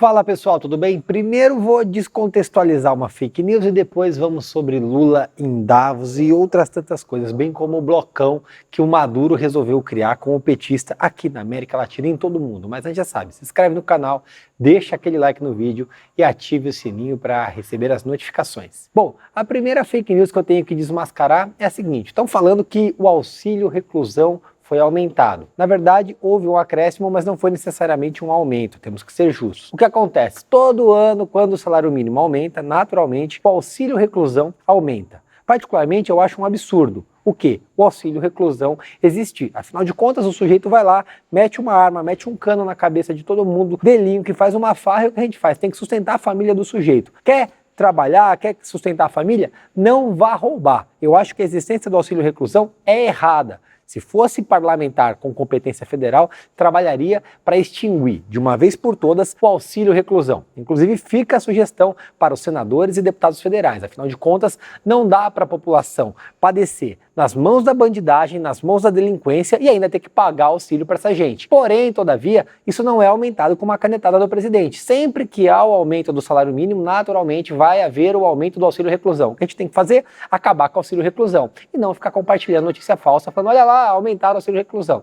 Fala pessoal, tudo bem? Primeiro vou descontextualizar uma fake news e depois vamos sobre Lula em Davos e outras tantas coisas, bem como o blocão que o Maduro resolveu criar com o petista aqui na América Latina e em todo mundo. Mas a gente já sabe, se inscreve no canal, deixa aquele like no vídeo e ative o sininho para receber as notificações. Bom, a primeira fake news que eu tenho que desmascarar é a seguinte: estão falando que o auxílio reclusão foi aumentado. Na verdade, houve um acréscimo, mas não foi necessariamente um aumento, temos que ser justos. O que acontece? Todo ano, quando o salário mínimo aumenta, naturalmente, o auxílio reclusão aumenta. Particularmente, eu acho um absurdo. O quê? O auxílio reclusão existir. Afinal de contas, o sujeito vai lá, mete uma arma, mete um cano na cabeça de todo mundo, velhinho, que faz uma farra, e o que a gente faz? Tem que sustentar a família do sujeito. Quer trabalhar, quer sustentar a família? Não vá roubar. Eu acho que a existência do auxílio reclusão é errada. Se fosse parlamentar com competência federal, trabalharia para extinguir, de uma vez por todas, o auxílio reclusão. Inclusive, fica a sugestão para os senadores e deputados federais. Afinal de contas, não dá para a população padecer nas mãos da bandidagem, nas mãos da delinquência e ainda ter que pagar auxílio para essa gente. Porém, todavia, isso não é aumentado com uma canetada do presidente. Sempre que há o aumento do salário mínimo, naturalmente vai haver o aumento do auxílio reclusão. O que a gente tem que fazer? Acabar com o auxílio reclusão. E não ficar compartilhando notícia falsa, falando, olha lá, aumentaram o auxílio reclusão.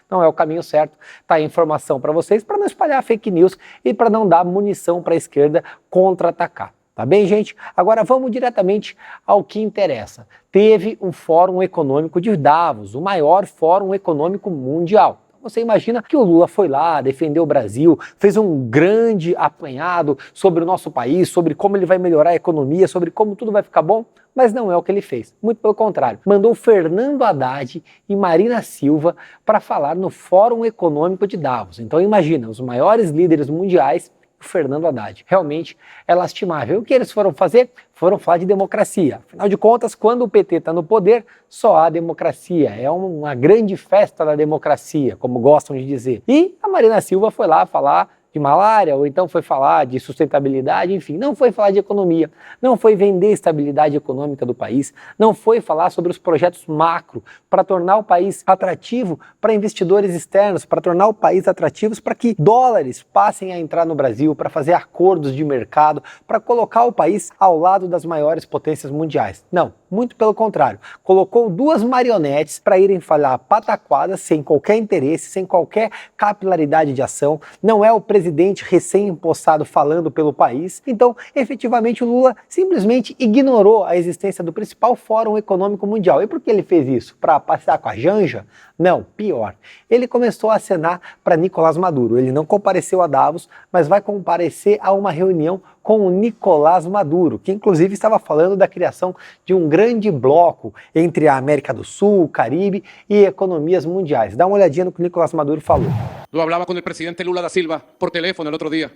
Não é o caminho certo. Tá aí informação para vocês, para não espalhar fake news e para não dar munição para a esquerda contra-atacar. Tá bem, gente? Agora vamos diretamente ao que interessa. Teve um Fórum Econômico de Davos, o maior fórum econômico mundial. Você imagina que o Lula foi lá, defendeu o Brasil, fez um grande apanhado sobre o nosso país, sobre como ele vai melhorar a economia, sobre como tudo vai ficar bom? Mas não é o que ele fez. Muito pelo contrário. Mandou Fernando Haddad e Marina Silva para falar no Fórum Econômico de Davos. Então imagina, os maiores líderes mundiais, o Fernando Haddad. Realmente é lastimável. O que eles foram fazer? Foram falar de democracia. Afinal de contas, quando o PT está no poder, só há democracia. É uma grande festa da democracia, como gostam de dizer. E a Marina Silva foi lá falar de malária, ou então foi falar de sustentabilidade, enfim, não foi falar de economia, não foi vender estabilidade econômica do país, não foi falar sobre os projetos macro para tornar o país atrativo para investidores externos, para tornar o país atrativo para que dólares passem a entrar no Brasil, para fazer acordos de mercado, para colocar o país ao lado das maiores potências mundiais. Não, muito pelo contrário. Colocou duas marionetes para irem falar pataquadas sem qualquer interesse, sem qualquer capilaridade de ação. Não é o presidente recém-impossado falando pelo país. Então, efetivamente, o Lula simplesmente ignorou a existência do principal Fórum Econômico Mundial. E por que ele fez isso? Para passear com a Janja? Não, pior. Ele começou a acenar para Nicolás Maduro. Ele não compareceu a Davos, mas vai comparecer a uma reunião com o Nicolás Maduro, que inclusive estava falando da criação de um grande bloco entre a América do Sul, o Caribe e economias mundiais. Dá uma olhadinha no que o Nicolás Maduro falou. Lo hablaba con el presidente Lula da Silva por teléfono el otro día.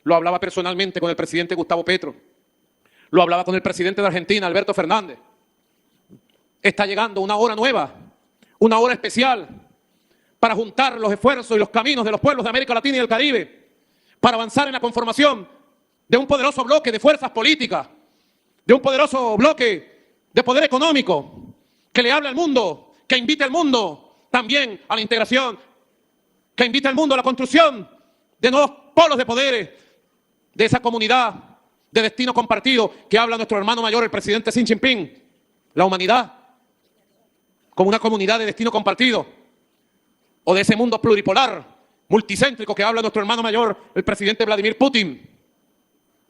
Lo hablaba personalmente con el presidente Gustavo Petro. Lo hablaba con el presidente de Argentina, Alberto Fernández. Está llegando una hora nueva, una hora especial para juntar los esfuerzos y los caminos de los pueblos de América Latina y del Caribe, para avanzar en la conformación de un poderoso bloque de fuerzas políticas, de un poderoso bloque de poder económico que le hable al mundo, que invite al mundo también a la integración, que invite al mundo a la construcción de nuevos polos de poderes, de esa comunidad de destino compartido que habla nuestro hermano mayor, el presidente Xi Jinping, la humanidad como una comunidad de destino compartido, o de ese mundo pluripolar, multicéntrico que habla nuestro hermano mayor, el presidente Vladimir Putin.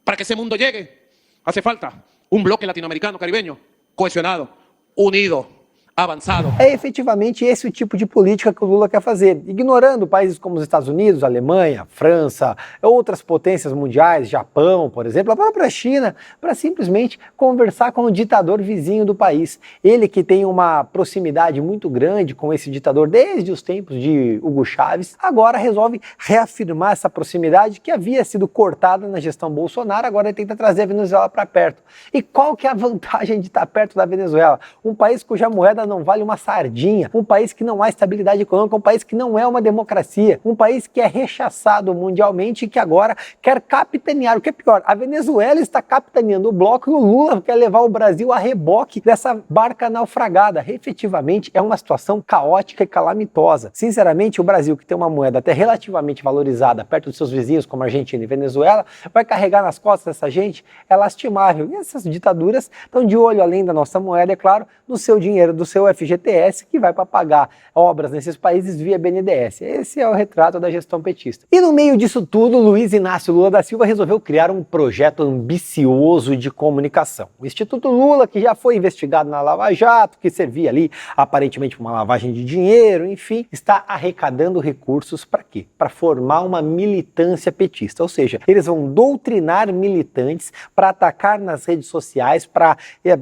Para que ese mundo llegue, hace falta un bloque latinoamericano, caribeño, cohesionado, unido, avançado. É efetivamente esse o tipo de política que o Lula quer fazer, ignorando países como os Estados Unidos, Alemanha, França, outras potências mundiais, Japão, por exemplo, a própria China, para simplesmente conversar com o ditador vizinho do país. Ele que tem uma proximidade muito grande com esse ditador desde os tempos de Hugo Chávez, agora resolve reafirmar essa proximidade que havia sido cortada na gestão Bolsonaro, agora ele tenta trazer a Venezuela para perto. E qual que é a vantagem de estar perto da Venezuela? Um país cuja moeda não vale uma sardinha, um país que não há estabilidade econômica, um país que não é uma democracia, um país que é rechaçado mundialmente e que agora quer capitanear. O que é pior, a Venezuela está capitaneando o bloco e o Lula quer levar o Brasil a reboque dessa barca naufragada. Efetivamente é uma situação caótica e calamitosa. Sinceramente, o Brasil, que tem uma moeda até relativamente valorizada perto dos seus vizinhos como Argentina e Venezuela, vai carregar nas costas dessa gente? É lastimável. E essas ditaduras estão de olho, além da nossa moeda, é claro, no seu dinheiro, do seu FGTS, que vai para pagar obras nesses países via BNDES. Esse é o retrato da gestão petista. E no meio disso tudo, Luiz Inácio Lula da Silva resolveu criar um projeto ambicioso de comunicação. O Instituto Lula, que já foi investigado na Lava Jato, que servia ali aparentemente para uma lavagem de dinheiro, enfim, está arrecadando recursos para quê? Para formar uma militância petista. Ou seja, eles vão doutrinar militantes para atacar nas redes sociais, para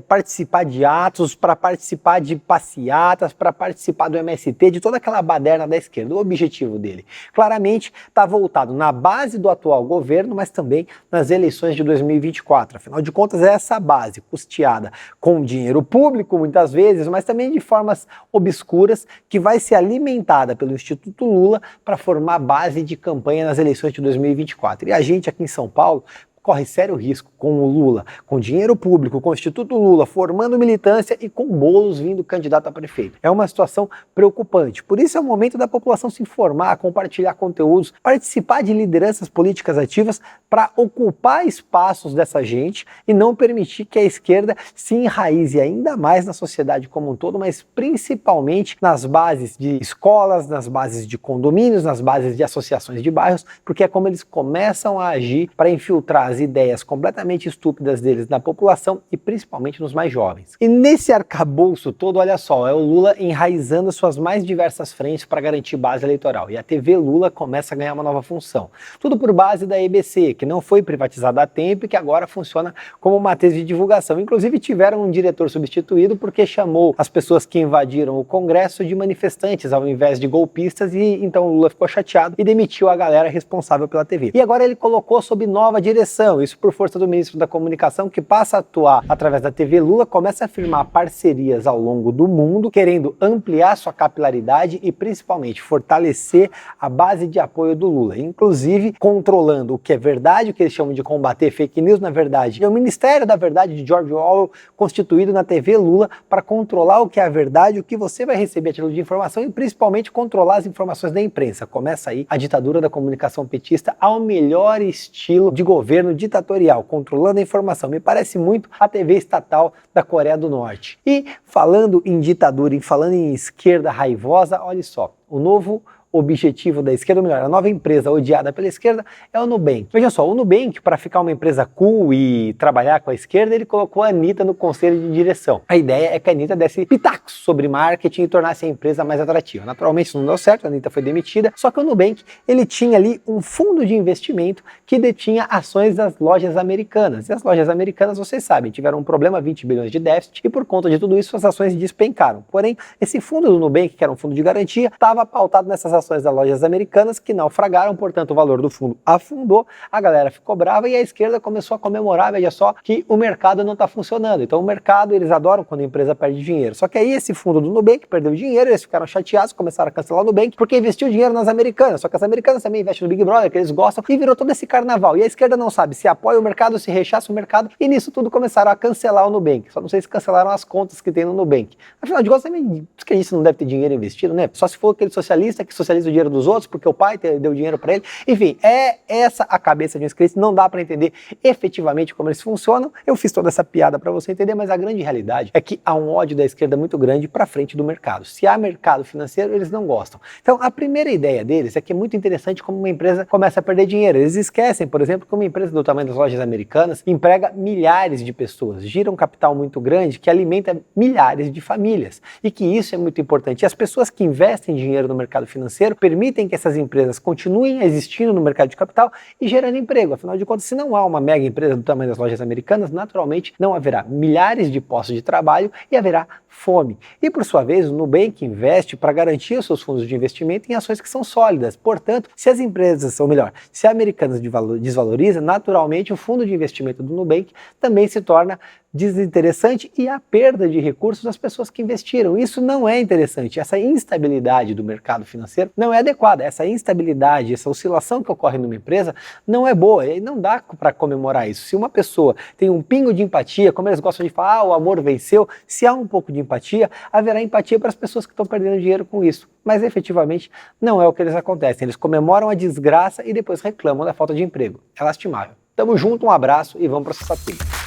participar de atos, para participar de passeatas, para participar do MST, de toda aquela baderna da esquerda. O objetivo dele, claramente, está voltado na base do atual governo, mas também nas eleições de 2024. Afinal de contas, é essa base, custeada com dinheiro público, muitas vezes, mas também de formas obscuras, que vai ser alimentada pelo Instituto Lula para formar base de campanha nas eleições de 2024. E a gente aqui em São Paulo corre sério risco com o Lula, com dinheiro público, com o Instituto Lula, formando militância e com Boulos vindo candidato a prefeito. É uma situação preocupante. Por isso é o momento da população se informar, compartilhar conteúdos, participar de lideranças políticas ativas para ocupar espaços dessa gente e não permitir que a esquerda se enraize ainda mais na sociedade como um todo, mas principalmente nas bases de escolas, nas bases de condomínios, nas bases de associações de bairros, porque é como eles começam a agir para infiltrar as ideias completamente estúpidas deles na população e principalmente nos mais jovens. E nesse arcabouço todo, olha só, é o Lula enraizando suas mais diversas frentes para garantir base eleitoral. E a TV Lula começa a ganhar uma nova função. Tudo por base da EBC, que não foi privatizada a tempo e que agora funciona como matriz de divulgação. Inclusive tiveram um diretor substituído porque chamou as pessoas que invadiram o Congresso de manifestantes ao invés de golpistas e então o Lula ficou chateado e demitiu a galera responsável pela TV. E agora ele colocou sob nova direção, isso por força do ministro da Comunicação, que passa a atuar através da TV Lula, começa a firmar parcerias ao longo do mundo, querendo ampliar sua capilaridade e principalmente fortalecer a base de apoio do Lula, inclusive controlando o que é verdade, o que eles chamam de combater fake news, na verdade. É o Ministério da Verdade de George Orwell, constituído na TV Lula, para controlar o que é a verdade, o que você vai receber a título de informação e principalmente controlar as informações da imprensa. Começa aí a ditadura da comunicação petista ao melhor estilo de governo ditatorial, controlando a informação. Me parece muito a TV estatal da Coreia do Norte. E falando em ditadura e falando em esquerda raivosa, olha só, o novo objetivo da esquerda, ou melhor, a nova empresa odiada pela esquerda é o Nubank. Veja só, o Nubank, para ficar uma empresa cool e trabalhar com a esquerda, ele colocou a Anitta no conselho de direção. A ideia é que a Anitta desse pitacos sobre marketing e tornasse a empresa mais atrativa. Naturalmente isso não deu certo, a Anitta foi demitida, só que o Nubank, ele tinha ali um fundo de investimento que detinha ações das lojas americanas. E as lojas americanas, vocês sabem, tiveram um problema, 20 bilhões de déficit, e por conta de tudo isso as ações despencaram. Porém, esse fundo do Nubank, que era um fundo de garantia, estava pautado nessas ações das lojas americanas que naufragaram, portanto o valor do fundo afundou, a galera ficou brava e a esquerda começou a comemorar, veja só, que o mercado não está funcionando. Então o mercado, eles adoram quando a empresa perde dinheiro. Só que aí esse fundo do Nubank perdeu dinheiro, eles ficaram chateados, começaram a cancelar o Nubank porque investiu dinheiro nas americanas. Só que as americanas também investem no Big Brother, que eles gostam, e virou todo esse carnaval. E a esquerda não sabe se apoia o mercado, se rechaça o mercado, e nisso tudo começaram a cancelar o Nubank. Só não sei se cancelaram as contas que tem no Nubank. Afinal de contas, também diz que a gente não deve ter dinheiro investido, né? Só se for aquele socialista que socializa o dinheiro dos outros, porque o pai deu dinheiro para ele. Enfim, é essa a cabeça de um esquerdista, não dá para entender efetivamente como eles funcionam. Eu fiz toda essa piada para você entender, mas a grande realidade é que há um ódio da esquerda muito grande para frente do mercado. Se há mercado financeiro, eles não gostam. Então, a primeira ideia deles é que é muito interessante como uma empresa começa a perder dinheiro. Eles esquecem, por exemplo, que uma empresa do tamanho das lojas americanas emprega milhares de pessoas, gira um capital muito grande que alimenta milhares de famílias e que isso é muito importante. E as pessoas que investem dinheiro no mercado financeiro financeiro permitem que essas empresas continuem existindo no mercado de capital e gerando emprego. Afinal de contas, se não há uma mega empresa do tamanho das lojas americanas, naturalmente não haverá milhares de postos de trabalho e haverá fome. E por sua vez, o Nubank investe para garantir os seus fundos de investimento em ações que são sólidas. Portanto, se as empresas, ou melhor, se a Americanas desvaloriza, naturalmente o fundo de investimento do Nubank também se torna desinteressante e a perda de recursos das pessoas que investiram. Isso não é interessante. Essa instabilidade do mercado financeiro não é adequada. Essa instabilidade, essa oscilação que ocorre numa empresa não é boa e não dá para comemorar isso. Se uma pessoa tem um pingo de empatia, como eles gostam de falar, o amor venceu, se há um pouco de empatia, haverá empatia para as pessoas que estão perdendo dinheiro com isso. Mas efetivamente não é o que eles acontecem. Eles comemoram a desgraça e depois reclamam da falta de emprego. É lastimável. Tamo junto, um abraço e vamos processar tudo.